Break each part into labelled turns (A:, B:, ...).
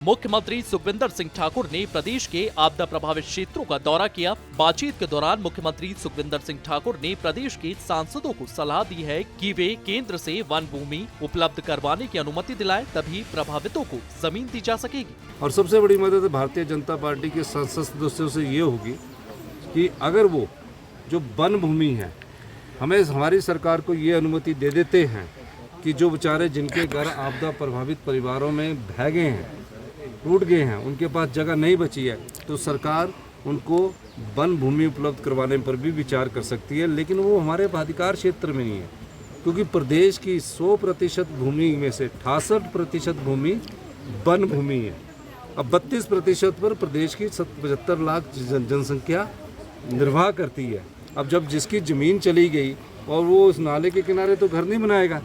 A: मुख्यमंत्री सुखविंदर सिंह ठाकुर ने प्रदेश के आपदा प्रभावित क्षेत्रों का दौरा किया। बातचीत के दौरान मुख्यमंत्री सुखविंदर सिंह ठाकुर ने प्रदेश के सांसदों को सलाह दी है कि वे केंद्र से वन भूमि उपलब्ध करवाने की अनुमति दिलाएं, तभी प्रभावितों को जमीन दी जा सकेगी।
B: और सबसे बड़ी मदद भारतीय जनता पार्टी के संसद सदस्यों से ये होगी कि अगर वो जो वन भूमि है, हमें हमारी सरकार को ये अनुमति दे देते हैं कि जो बेचारे जिनके घर आपदा प्रभावित परिवारों में बह गए हैं, टूट गए हैं, उनके पास जगह नहीं बची है, तो सरकार उनको वन भूमि उपलब्ध करवाने पर भी विचार कर सकती है। लेकिन वो हमारे अधिकार क्षेत्र में नहीं है, क्योंकि प्रदेश की 100% भूमि में से 68% भूमि वन भूमि है। अब 32% पर प्रदेश की 75 लाख जनसंख्या निर्वाह करती है। अब जब जिसकी ज़मीन चली गई और वो उस नाले के किनारे तो घर नहीं बनाएगा,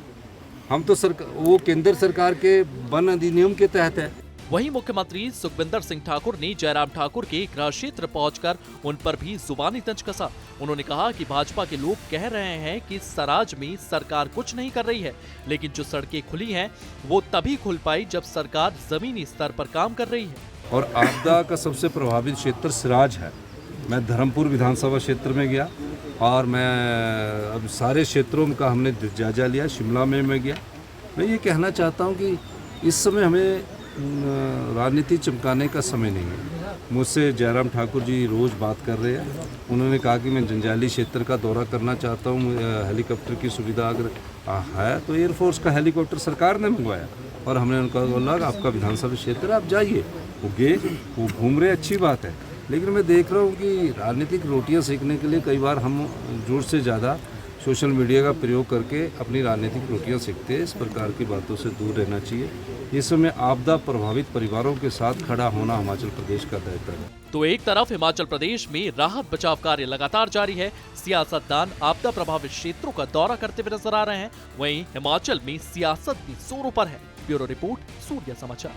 B: हम तो वो केंद्र सरकार के वन अधिनियम के तहत है।
A: वहीं मुख्यमंत्री सुखविंदर सिंह ठाकुर ने जयराम ठाकुर के गृह क्षेत्र पहुंचकर उन पर भी जुबानी तंज कसा। उन्होंने कहा कि भाजपा के लोग कह रहे हैं कि सराज में सरकार कुछ नहीं कर रही है, लेकिन जो सड़कें खुली हैं वो तभी खुल पाई जब सरकार जमीनी स्तर पर काम कर रही है।
B: और आपदा का सबसे प्रभावित क्षेत्र सराज है। मैं धर्मपुर विधानसभा क्षेत्र में गया और मैं अब सारे क्षेत्रों का हमने जायजा लिया। शिमला में मैं गया। मैं ये कहना चाहता हूँ कि इस समय हमें राजनीति चमकाने का समय नहीं है। मुझसे जयराम ठाकुर जी रोज़ बात कर रहे हैं। उन्होंने कहा कि मैं जंजाली क्षेत्र का दौरा करना चाहता हूँ, हेलीकॉप्टर की सुविधा अगर है तो एयरफोर्स का हेलीकॉप्टर सरकार ने मंगवाया और हमने उनका बोला आपका विधानसभा क्षेत्र आप जाइए। वो गए, वो घूम रहे, अच्छी बात है। लेकिन मैं देख रहा हूँ कि राजनीतिक रोटियाँ सेकने के लिए कई बार हम जोर से ज़्यादा सोशल मीडिया का प्रयोग करके अपनी राजनीतिक रोटियां सेकते हैं। इस प्रकार की बातों से दूर रहना चाहिए। इस समय आपदा प्रभावित परिवारों के साथ खड़ा होना हिमाचल प्रदेश का दायित्व है।
A: तो एक तरफ हिमाचल प्रदेश में राहत बचाव कार्य लगातार जारी है, सियासतदान आपदा प्रभावित क्षेत्रों का दौरा करते हुए नजर आ रहे हैं, वहीं हिमाचल में सियासत भी जोरों पर है। ब्यूरो रिपोर्ट, सूर्य समाचार।